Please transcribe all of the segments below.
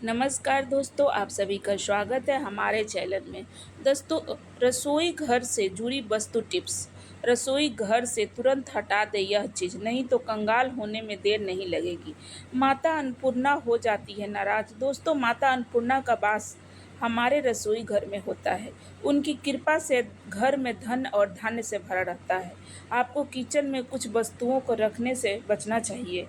नमस्कार दोस्तों, आप सभी का स्वागत है हमारे चैनल में। दोस्तों, रसोई घर से जुड़ी वस्तु टिप्स। रसोई घर से तुरंत हटा दें यह चीज़, नहीं तो कंगाल होने में देर नहीं लगेगी। माता अन्नपूर्णा हो जाती है नाराज। दोस्तों, माता अन्नपूर्णा का वास हमारे रसोई घर में होता है। उनकी कृपा से घर में धन और धान्य से भरा रहता है। आपको किचन में कुछ वस्तुओं को रखने से बचना चाहिए,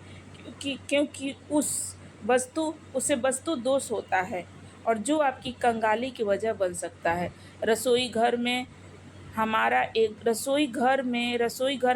क्योंकि उसे वस्तु दोष होता है और जो आपकी कंगाली की वजह बन सकता है। रसोई घर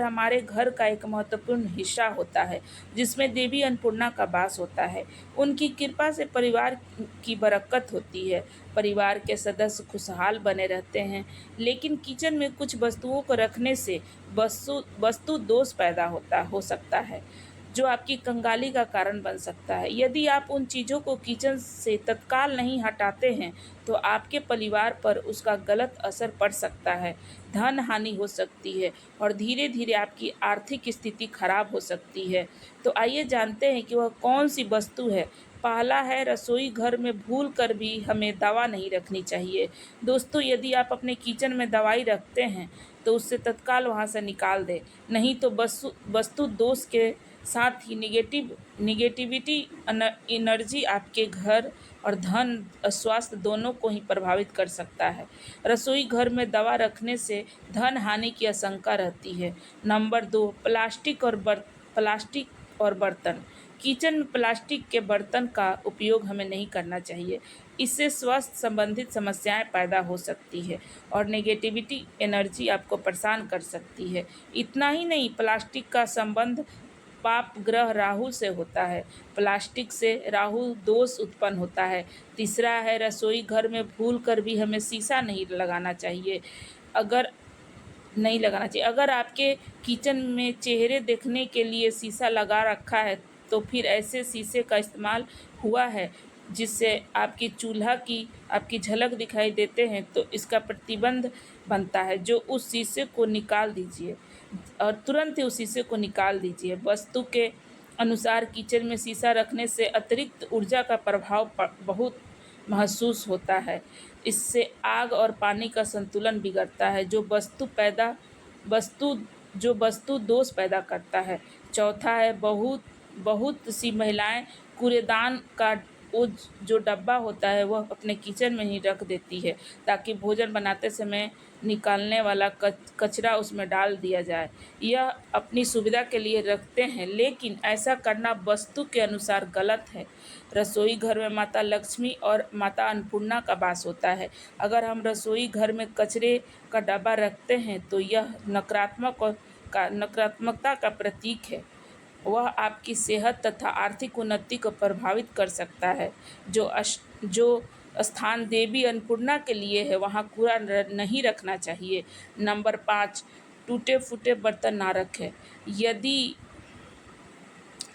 हमारे घर का एक महत्वपूर्ण हिस्सा होता है, जिसमें देवी अन्नपूर्णा का वास होता है। उनकी कृपा से परिवार की बरकत होती है, परिवार के सदस्य खुशहाल बने रहते हैं। लेकिन किचन में कुछ वस्तुओं को रखने से वस्तु वस्तु दोष पैदा हो सकता है, जो आपकी कंगाली का कारण बन सकता है। यदि आप उन चीज़ों को किचन से तत्काल नहीं हटाते हैं, तो आपके परिवार पर उसका गलत असर पड़ सकता है, धन हानि हो सकती है और धीरे-धीरे आपकी आर्थिक स्थिति खराब हो सकती है। तो आइए जानते हैं कि वह कौन-सी वस्तु है। पहला है, रसोई घर में भूल कर भी हमें दवा नहीं रखनी चाहिए। दोस्तों, यदि आप अपने किचन में दवाई रखते हैं, तो उसे तत्काल वहाँ से निकाल दें, नहीं तो वस्तु दोष के साथ ही निगेटिविटी एनर्जी आपके घर और धन स्वास्थ्य दोनों को ही प्रभावित कर सकता है। रसोई घर में दवा रखने से धन हानि की आशंका रहती है। नंबर 2, प्लास्टिक और बर्तन। किचन में प्लास्टिक के बर्तन का उपयोग हमें नहीं करना चाहिए। इससे स्वास्थ्य संबंधित समस्याएं पैदा हो सकती है और नेगेटिविटी एनर्जी आपको परेशान कर सकती है। इतना ही नहीं, प्लास्टिक का संबंध पाप ग्रह राहु से होता है। प्लास्टिक से राहु दोष उत्पन्न होता है। तीसरा है, रसोई घर में भूल कर भी हमें शीशा अगर नहीं लगाना चाहिए। अगर आपके किचन में चेहरे देखने के लिए शीशा लगा रखा है, तो फिर ऐसे शीशे का इस्तेमाल हुआ है जिससे आपकी झलक दिखाई देते हैं, तो इसका प्रतिबंध बनता है, जो उस शीशे को निकाल दीजिए और तुरंत ही उस शीशे को निकाल दीजिए। वस्तु के अनुसार किचन में शीशा रखने से अतिरिक्त ऊर्जा का प्रभाव बहुत महसूस होता है। इससे आग और पानी का संतुलन बिगड़ता है, वस्तु जो वस्तु दोष पैदा करता है। चौथा है, बहुत बहुत सी महिलाएं कूड़ेदान का वो जो डब्बा होता है, वह अपने किचन में ही रख देती है, ताकि भोजन बनाते समय निकालने वाला कचरा उसमें डाल दिया जाए। यह अपनी सुविधा के लिए रखते हैं, लेकिन ऐसा करना वस्तु के अनुसार गलत है। रसोई घर में माता लक्ष्मी और माता अन्नपूर्णा का वास होता है। अगर हम रसोई घर में कचरे का डब्बा रखते हैं, तो यह नकारात्मकता का प्रतीक है। वह आपकी सेहत तथा आर्थिक उन्नति को प्रभावित कर सकता है। जो स्थान देवी अन्नपूर्णा के लिए है, वहाँ कूड़ा नहीं रखना चाहिए। नंबर 5, टूटे फूटे बर्तन ना रखें। यदि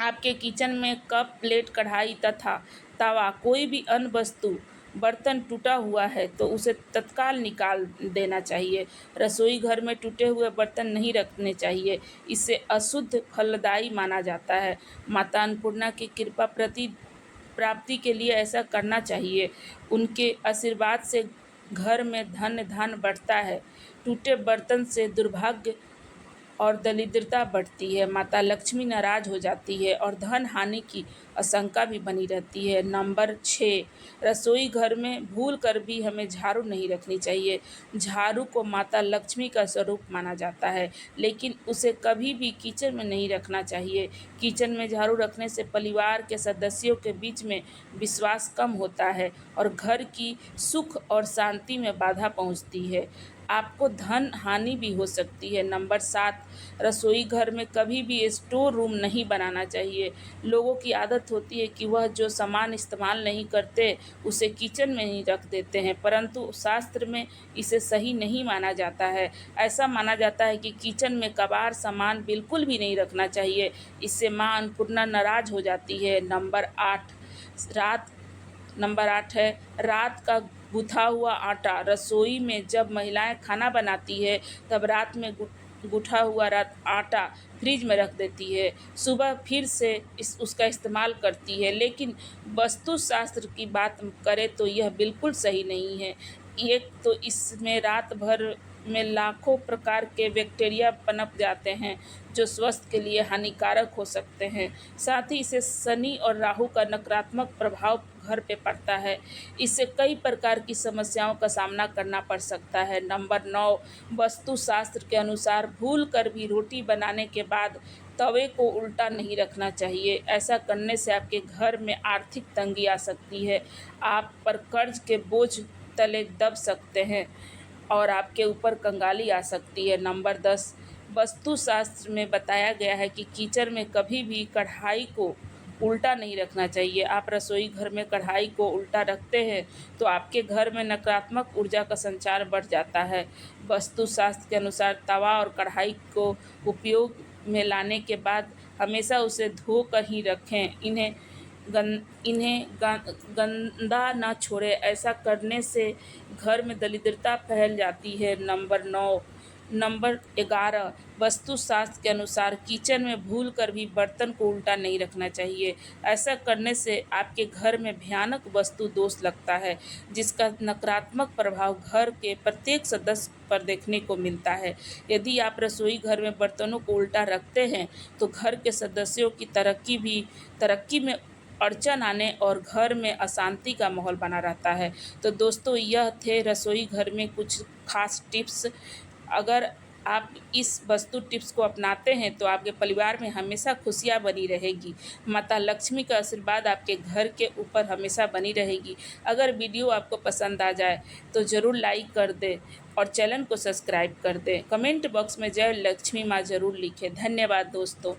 आपके किचन में कप, प्लेट, कढ़ाई तथा तवा, कोई भी अन्य वस्तु बर्तन टूटा हुआ है, तो उसे तत्काल निकाल देना चाहिए। रसोई घर में टूटे हुए बर्तन नहीं रखने चाहिए, इसे अशुद्ध फलदायी माना जाता है। माता अन्नपूर्णा की कृपा प्राप्ति के लिए ऐसा करना चाहिए। उनके आशीर्वाद से घर में धन धान्य बढ़ता है। टूटे बर्तन से दुर्भाग्य और दरिद्रता बढ़ती है, माता लक्ष्मी नाराज हो जाती है और धन हानि की आशंका भी बनी रहती है। नंबर 6, रसोई घर में भूल कर भी हमें झाड़ू नहीं रखनी चाहिए। झाड़ू को माता लक्ष्मी का स्वरूप माना जाता है, लेकिन उसे कभी भी किचन में नहीं रखना चाहिए। किचन में झाड़ू रखने से परिवार के सदस्यों के बीच में विश्वास कम होता है और घर की सुख और शांति में बाधा पहुंचती है। आपको धन हानि भी हो सकती है। नंबर 7, रसोई घर में कभी भी स्टोर रूम नहीं बनाना चाहिए। लोगों की आदत होती है कि वह जो सामान इस्तेमाल नहीं करते, उसे किचन में ही रख देते हैं, परंतु शास्त्र में इसे सही नहीं माना जाता है। ऐसा माना जाता है कि किचन में कबाड़ सामान बिल्कुल भी नहीं रखना चाहिए, इससे माँ अन्नपूर्णा नाराज हो जाती है। रात नंबर 8 है, रात का गूथा हुआ आटा। रसोई में जब महिलाएं खाना बनाती है, तब रात में गूथा हुआ आटा फ्रिज में रख देती है, सुबह फिर से उसका इस्तेमाल करती है। लेकिन वास्तुशास्त्र की बात करें तो यह बिल्कुल सही नहीं है। एक तो इसमें रात भर में लाखों प्रकार के बैक्टीरिया पनप जाते हैं जो स्वास्थ्य के लिए हानिकारक हो सकते हैं। साथ ही इसे शनि और राहु का नकारात्मक प्रभाव घर पे पड़ता है। इससे कई प्रकार की समस्याओं का सामना करना पड़ सकता है। नंबर 9, वास्तुशास्त्र के अनुसार भूल कर भी रोटी बनाने के बाद तवे को उल्टा नहीं रखना चाहिए। ऐसा करने से आपके घर में आर्थिक तंगी आ सकती है, आप पर कर्ज के बोझ तले दब सकते हैं और आपके ऊपर कंगाली आ सकती है। नंबर 10, वास्तुशास्त्र में बताया गया है कि किचन में कभी भी कढ़ाई को उल्टा नहीं रखना चाहिए। आप रसोई घर में कढ़ाई को उल्टा रखते हैं तो आपके घर में नकारात्मक ऊर्जा का संचार बढ़ जाता है। वास्तुशास्त्र के अनुसार तवा और कढ़ाई को उपयोग में लाने के बाद हमेशा उसे धोकर ही रखें। इन्हें गंदा ना छोड़ें। ऐसा करने से घर में दरिद्रता फैल जाती है। नंबर 11, वास्तुशास्त्र के अनुसार किचन में भूल कर भी बर्तन को उल्टा नहीं रखना चाहिए। ऐसा करने से आपके घर में भयानक वास्तु दोष लगता है, जिसका नकारात्मक प्रभाव घर के प्रत्येक सदस्य पर देखने को मिलता है। यदि आप रसोई घर में बर्तनों को उल्टा रखते हैं तो घर के सदस्यों की तरक्की में अड़चन आने और घर में अशांति का माहौल बना रहता है। तो दोस्तों, यह थे रसोई घर में कुछ खास टिप्स। अगर आप इस वस्तु टिप्स को अपनाते हैं तो आपके परिवार में हमेशा खुशियाँ बनी रहेगी। माता लक्ष्मी का आशीर्वाद आपके घर के ऊपर हमेशा बनी रहेगी। अगर वीडियो आपको पसंद आ जाए तो ज़रूर लाइक कर दें और चैनल को सब्सक्राइब कर दें। कमेंट बॉक्स में जय लक्ष्मी माँ ज़रूर लिखें। धन्यवाद दोस्तों।